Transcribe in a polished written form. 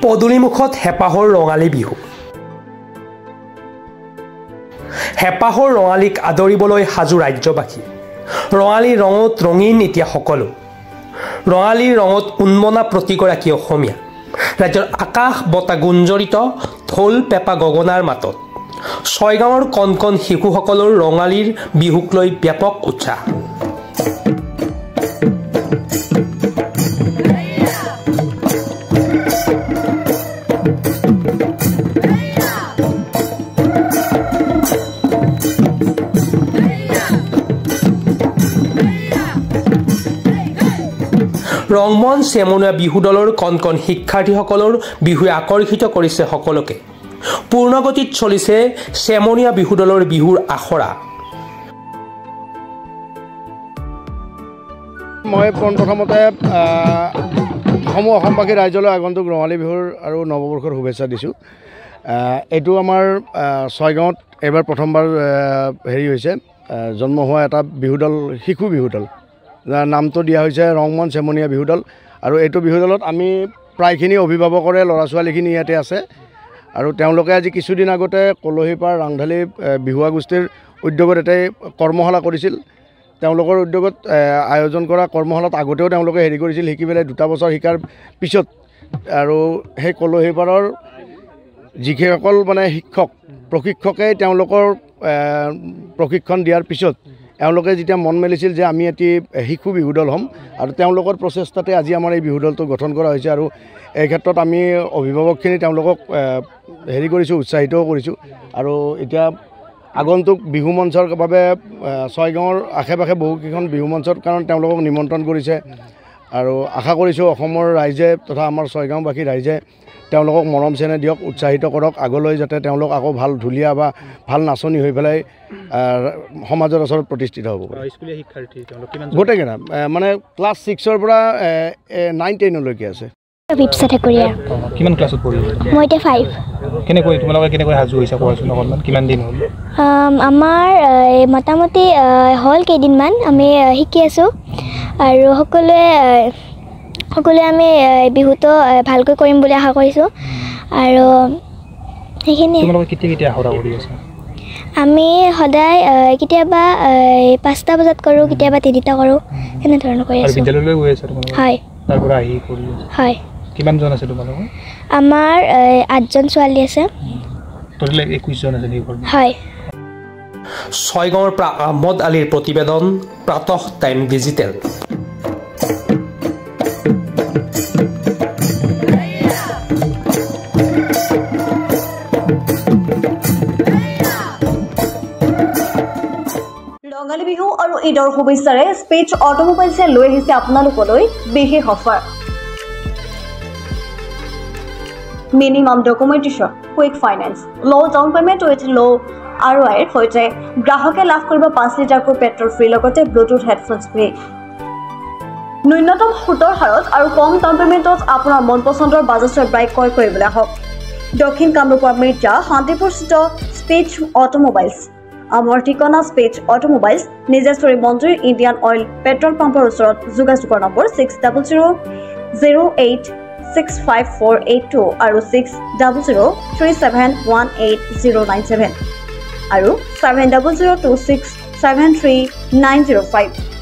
পদূলিমুখত হেঁপাহৰ ৰঙালী বিহু হেঁপাহৰ ৰঙালীক আদৰিবলৈ সাজু ৰাজ্যবাসী ৰঙালীৰ ৰঙত ৰঙীন এতিয়া সকলো ৰঙালীৰ ৰঙত উন্মনা প্ৰতিগৰাকী অসমীয়া ৰাজ্যৰ আকাশ বতাহ গুঞ্জৰিত ঢোল পেঁপা গগনাৰ মাতত ছয়গাঁৱৰ কণ কণ শিশুসকলৰ ৰঙালীৰ বিহুক লৈ ব্যাপক উৎসাহ ৰংমন চেমনীয়া বিহু দলৰ কণ কণ শিক্ষাৰ্থীসকলৰ বিহুৱে আকৰ্ষিত কৰিছে সকলোকে পূৰ্ণগতিত চলিছে চেমনীয়া বিহু দলৰ বিহুৰ আখৰা মই প্ৰথমতে অসমবাসী ৰাইজলৈ আগন্তুক ৰঙালী বিহুৰ আৰু নৱবৰ্ষৰ শুভেচ্ছা দিছোঁ এইটো আমাৰ ছয়গাঁৱত এবাৰ প্ৰথমবাৰ হেৰি হৈছে জন্ম হোৱা এটা বিহু দল শিশু বিহু দল নামটো দিয়া হৈছে ৰংমন চেমনীয়া বিহু দল আৰু এইটো বিহু দলত আমি প্ৰায়খিনি অভিভাৱকৰে ল'ৰা ছোৱালীখিনি ইয়াতে আছে আৰু তেওঁলোকে আজি কিছুদিন আগতে কলহীপাৰ ৰাংঢালী বিহুৱা গোষ্ঠীৰ উদ্যোগত এটাই কৰ্মশালা কৰিছিল তেওঁলোকৰ উদ্যোগত আয়োজন কৰা কৰ্মশালাত আগতেও তেওঁলোকে হেৰি কৰিছিল শিকি পেলাই 2 বছৰ শিকাৰ পিছত আৰু সেই কলহীপাৰৰ যিসকল মানে শিক্ষক প্ৰশিক্ষকে তেওঁলোকৰ প্ৰশিক্ষণ দিয়াৰ পিছত এওঁলোকে যেতিয়া মন মেলিছিল যে আমি এটি শিশু বিহু দল হ'ম আৰু তেওঁলোকৰ প্ৰচেষ্টাতে আজি আমাৰ এই বিহু দলটো গঠন কৰা হৈছে আৰু এই ক্ষেত্ৰত আমি অভিভাৱকখিনি তেওঁলোকক হেৰি কৰিছোঁ উৎসাহিতও কৰিছোঁ আৰু এতিয়া আগন্তুক বিহু মঞ্চৰ বাবে ছয়গাঁৱৰ আশে পাশে বহুকেইখন বিহু মঞ্চৰ কাৰণ তেওঁলোকক নিমন্ত্ৰণ কৰিছে আৰু আশা কৰিছোঁ অসমৰ ৰাইজে তথা আমাৰ ছয়গাঁওবাসী ৰাইজে তেওঁলোকক মৰম চেনেহ দিয়ক উৎসাহিত কৰক আগলৈ যাতে তেওঁলোক আকৌ ভাল ঢুলীয়া বা ভাল নাচনি হৈ পেলাই সমাজৰ ওচৰত প্ৰতিষ্ঠিত হ'ব গোটেইকেইটা মানে ক্লাছ 6ৰ পৰা 9-10লৈকে আছে কিমান ক্লাছত পঢ়ি মই এতিয়া 5 কেনেকৈ সাজু হৈছে কোৱাচোন অকণমান কিমান দিন হ'ল আমাৰ মোটামুটি হ'ল কেইদিনমান আমি শিকি আছোঁ আৰু সকলোৱে আমি বিহুটো ভালকৈ কৰিম বুলি আশা কৰিছোঁ আৰু সেইখিনি কেতিয়া আখৰা কৰি আছে আমি সদায় কেতিয়াবা 5টা বজাত কৰোঁ কেতিয়াবা 3টা কৰোঁ এনেধৰণৰ কৰি আছোঁ বিদ্যালয়লৈ গৈ আছে হয় তাৰ পৰা আহি কৰি আছে হয় কিমানজন আছে তোমালোকৰ আমাৰ 8জন ছোৱালী আছে টোটেল 21 জন আছে নেকি হয় ছয়গাঁৱৰ পৰা আহমদ আলীৰ প্ৰতিবেদন প্ৰাতঃ টাইম ডিজিটেল ৰঙালী বিহু আৰু ঈদৰ শুভেচ্ছাৰে স্পেচ অটোমোবাইলছে লৈ আহিছে আপোনালোকলৈ বিশেষ offer minimum documentation quick finance ল' ডাউন পে'মেণ্ট উইথ ল' ROIৰ সৈতে গ্ৰাহকে লাভ কৰিব 5 লিটাৰকৈ পেট্ৰল ফ্ৰী লগতে ব্লুটুথ হেডফোনছ ফ্ৰী ন্যূনতম সুতৰ হাৰত আৰু কম ডাউন পে'মেণ্টত আপোনাৰ মন পচন্দৰ বাজাজৰ বাইক ক্ৰয় কৰিবলৈ আহক দক্ষিণ কামৰূপৰ মিৰ্জা শান্তিপুৰস্থিত স্পেচ অটোমোবাইলছ আমাৰ ঠিকনা স্পেচ অটোমোবাইলছ নিজেশ্বৰী মন্দিৰ ইণ্ডিয়ান অইল পেট্ৰল পাম্পৰ ওচৰত যোগাযোগৰ নম্বৰ 6008654882 আৰু 6003718097 আৰু 7002673905